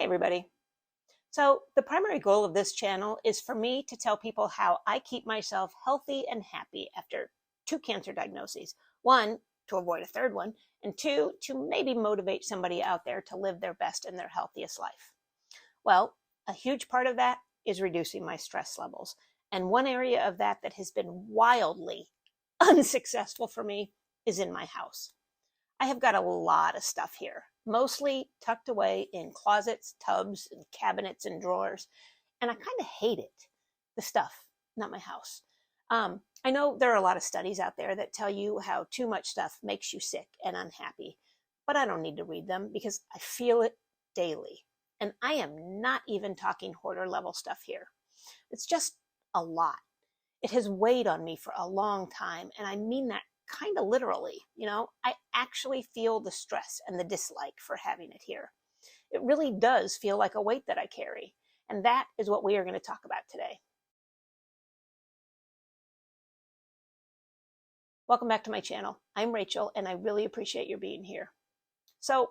Hey everybody. So the primary goal of this channel is for me to tell people how I keep myself healthy and happy after 2 cancer diagnoses. One, to avoid a third one, and two, to maybe motivate somebody out there to live their best and their healthiest life. Well, a huge part of that is reducing my stress levels. And one area of that that has been wildly unsuccessful for me is in my house. I have got a lot of stuff here, mostly tucked away in closets, tubs, and cabinets and drawers. And I kind of hate it, the stuff, not my house. I know there are a lot of studies out there that tell you how too much stuff makes you sick and unhappy, but I don't need to read them because I feel it daily. And I am not even talking hoarder level stuff here. It's just a lot. It has weighed on me for a long time, and I mean that kind of literally. I actually feel the stress and the dislike for having it here. It really does feel like a weight that I carry, and that is what we are going to talk about today. Welcome back to my channel. I'm Rachel, and I really appreciate your being here. So,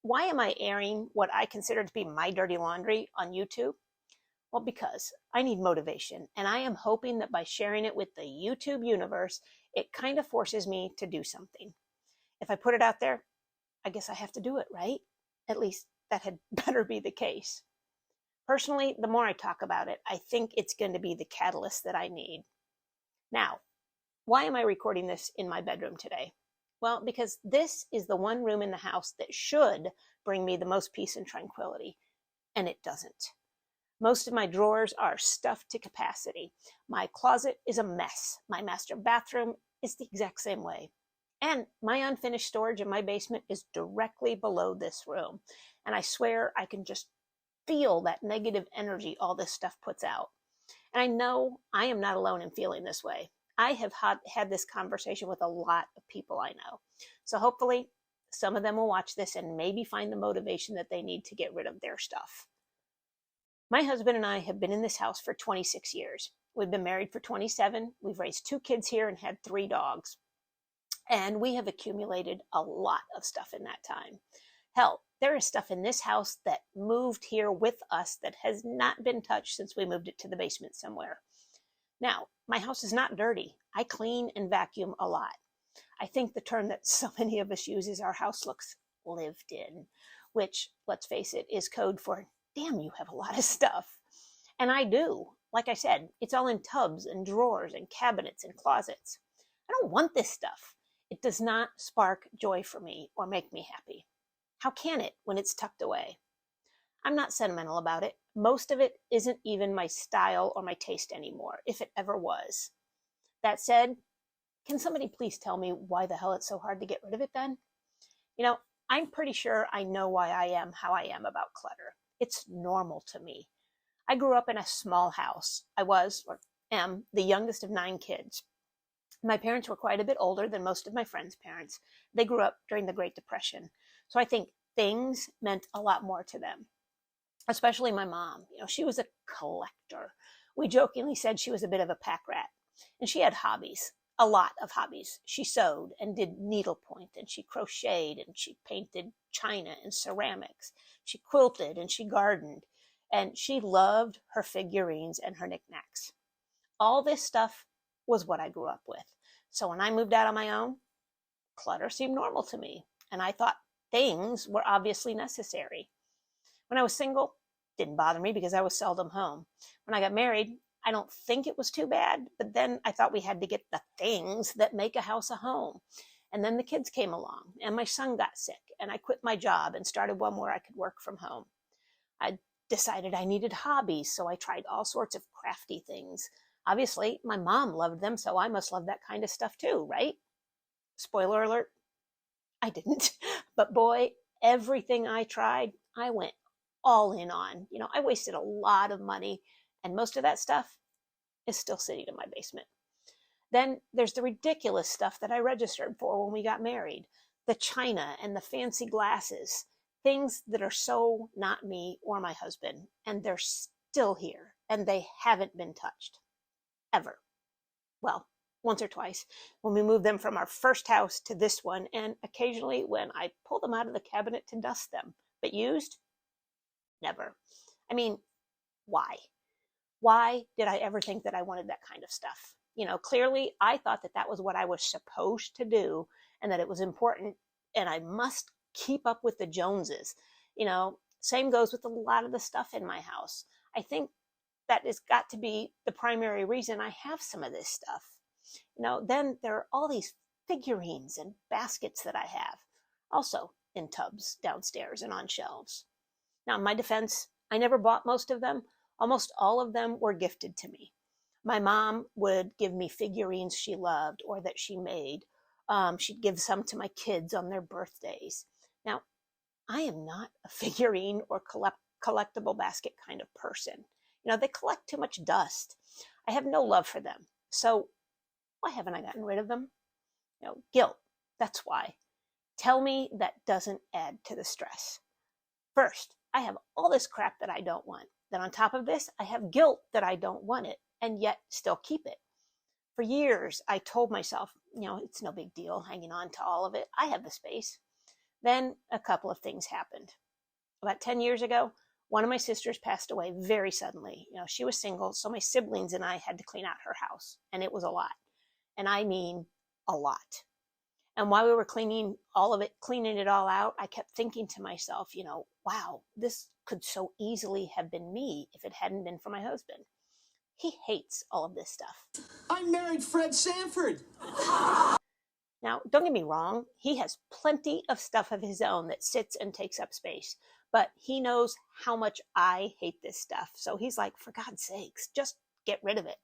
why am I airing what I consider to be my dirty laundry on YouTube? Well, because I need motivation, and I am hoping that by sharing it with the YouTube universe, it kind of forces me to do something. If I put it out there, I guess I have to do it, right? At least that had better be the case. Personally, the more I talk about it, I think it's going to be the catalyst that I need. Now, why am I recording this in my bedroom today? Well, because this is the one room in the house that should bring me the most peace and tranquility, and it doesn't. Most of my drawers are stuffed to capacity. My closet is a mess. My master bathroom is the exact same way. And my unfinished storage in my basement is directly below this room. And I swear I can just feel that negative energy all this stuff puts out. And I know I am not alone in feeling this way. I have had this conversation with a lot of people I know. So hopefully some of them will watch this and maybe find the motivation that they need to get rid of their stuff. My husband and I have been in this house for 26 years. We've been married for 27. We've raised 2 kids here and had 3 dogs. And we have accumulated a lot of stuff in that time. Hell, there is stuff in this house that moved here with us that has not been touched since we moved it to the basement somewhere. Now, my house is not dirty. I clean and vacuum a lot. I think the term that so many of us use is our house looks lived in, which, let's face it, is code for damn, you have a lot of stuff. And I do. Like I said, it's all in tubs and drawers and cabinets and closets. I don't want this stuff. It does not spark joy for me or make me happy. How can it when it's tucked away? I'm not sentimental about it. Most of it isn't even my style or my taste anymore, if it ever was. That said, can somebody please tell me why the hell it's so hard to get rid of it then? I'm pretty sure I know why I am how I am about clutter. It's normal to me. I grew up in a small house. I was, or am, the youngest of 9 kids. My parents were quite a bit older than most of my friends' parents. They grew up during the Great Depression. So I think things meant a lot more to them, especially my mom. She was a collector. We jokingly said she was a bit of a pack rat. And she had hobbies, a lot of hobbies. She sewed and did needlepoint, and she crocheted, and she painted china and ceramics. She quilted and she gardened, and she loved her figurines and her knickknacks. All this stuff was what I grew up with. So when I moved out on my own, clutter seemed normal to me, and I thought things were obviously necessary. When I was single, it didn't bother me because I was seldom home. When I got married, I don't think it was too bad, but then I thought we had to get the things that make a house a home. And then the kids came along, and my son got sick, and I quit my job and started one where I could work from home. I decided I needed hobbies, so I tried all sorts of crafty things. Obviously, my mom loved them, so I must love that kind of stuff too, right? Spoiler alert, I didn't. But boy, everything I tried, I went all in on. I wasted a lot of money, and most of that stuff is still sitting in my basement. Then there's the ridiculous stuff that I registered for when we got married. The china and the fancy glasses. Things that are so not me or my husband. And they're still here. And they haven't been touched. Ever. Well, once or twice when we moved them from our first house to this one. And occasionally when I pull them out of the cabinet to dust them. But used? never. I mean, why? Why did I ever think that I wanted that kind of stuff? Clearly I thought that that was what I was supposed to do and that it was important and I must keep up with the Joneses. Same goes with a lot of the stuff in my house. I think that has got to be the primary reason I have some of this stuff. Then there are all these figurines and baskets that I have, also in tubs downstairs and on shelves. Now, in my defense, I never bought most of them. Almost all of them were gifted to me. My mom would give me figurines she loved or that she made. She'd give some to my kids on their birthdays. Now, I am not a figurine or collectible basket kind of person. They collect too much dust. I have no love for them. So why haven't I gotten rid of them? Guilt. That's why. Tell me that doesn't add to the stress. First, I have all this crap that I don't want. Then on top of this, I have guilt that I don't want it and yet still keep it. For years, I told myself, it's no big deal hanging on to all of it. I have the space. Then a couple of things happened. About 10 years ago, one of my sisters passed away very suddenly. She was single, so my siblings and I had to clean out her house, and it was a lot. And I mean a lot. And while we were cleaning it all out, I kept thinking to myself, wow, this could so easily have been me if it hadn't been for my husband. He hates all of this stuff. I married Fred Sanford. Now, don't get me wrong. He has plenty of stuff of his own that sits and takes up space, but he knows how much I hate this stuff. So he's like, for God's sakes, just get rid of it.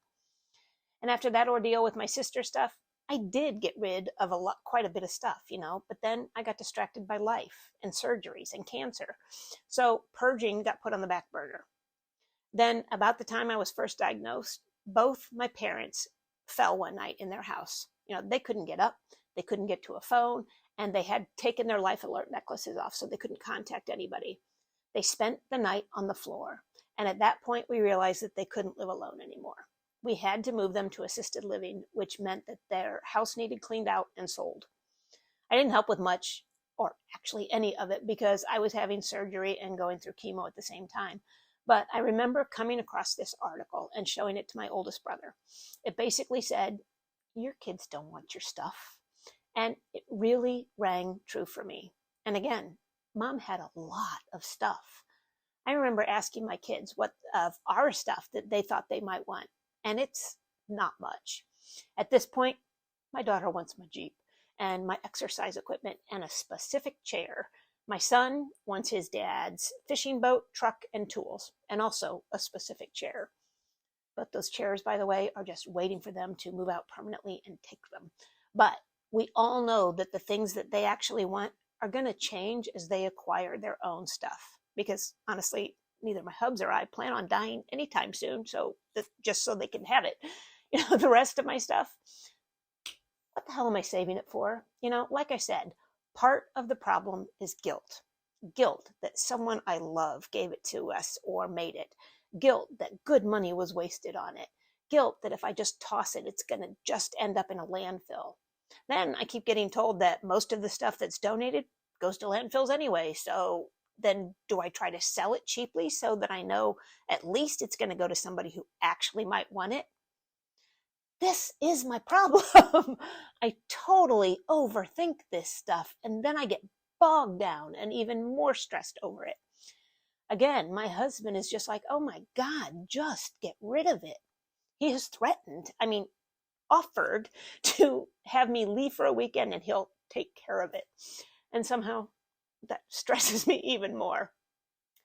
And after that ordeal with my sister's stuff, I did get rid of quite a bit of stuff, but then I got distracted by life and surgeries and cancer. So purging got put on the back burner. Then about the time I was first diagnosed, both my parents fell one night in their house. They couldn't get up, they couldn't get to a phone, and they had taken their life alert necklaces off so they couldn't contact anybody. They spent the night on the floor. And at that point, we realized that they couldn't live alone anymore. We had to move them to assisted living, which meant that their house needed cleaned out and sold. I didn't help with much, or actually any of it, because I was having surgery and going through chemo at the same time. But I remember coming across this article and showing it to my oldest brother. It basically said, your kids don't want your stuff. And it really rang true for me. And again, Mom had a lot of stuff. I remember asking my kids what of our stuff that they thought they might want. And it's not much. At this point, my daughter wants my Jeep and my exercise equipment and a specific chair. My son wants his dad's fishing boat, truck, and tools, and also a specific chair. But those chairs, by the way, are just waiting for them to move out permanently and take them. But we all know that the things that they actually want are going to change as they acquire their own stuff. Because honestly, neither my hubs or I plan on dying anytime soon, so just so they can have it. The rest of my stuff, what the hell am I saving it for? Like I said, part of the problem is guilt. Guilt that someone I love gave it to us or made it. Guilt that good money was wasted on it. Guilt that if I just toss it, it's going to just end up in a landfill. Then I keep getting told that most of the stuff that's donated goes to landfills anyway, so then do I try to sell it cheaply so that I know at least it's going to go to somebody who actually might want it? This is my problem. I totally overthink this stuff, and then I get bogged down and even more stressed over it. Again, my husband is just like, oh my God, just get rid of it. He has threatened, offered to have me leave for a weekend and he'll take care of it. And somehow that stresses me even more.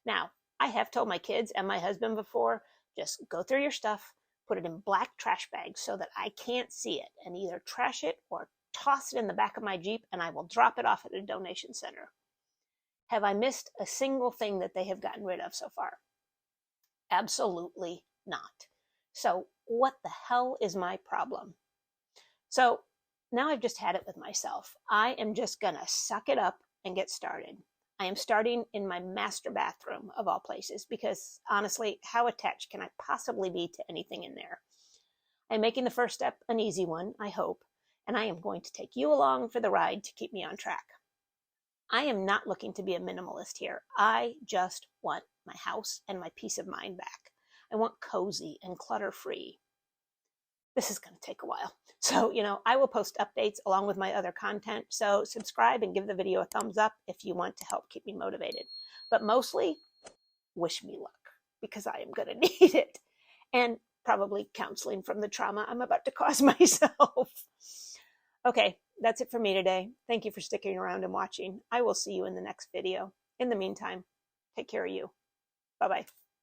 Now, I have told my kids and my husband before, just go through your stuff, put it in black trash bags so that I can't see it, and either trash it or toss it in the back of my Jeep and I will drop it off at a donation center. Have I missed a single thing that they have gotten rid of so far? Absolutely not. So what the hell is my problem? So now I've just had it with myself. I am just going to suck it up and get started. I am starting in my master bathroom of all places because honestly, how attached can I possibly be to anything in there? I'm making the first step an easy one, I hope, and I am going to take you along for the ride to keep me on track. I am not looking to be a minimalist here. I just want my house and my peace of mind back. I want cozy and clutter-free. This is going to take a while. So, I will post updates along with my other content. So subscribe and give the video a thumbs up if you want to help keep me motivated. But mostly, wish me luck, because I am going to need it. And probably counseling from the trauma I'm about to cause myself. Okay, that's it for me today. Thank you for sticking around and watching. I will see you in the next video. In the meantime, take care of you. Bye-bye.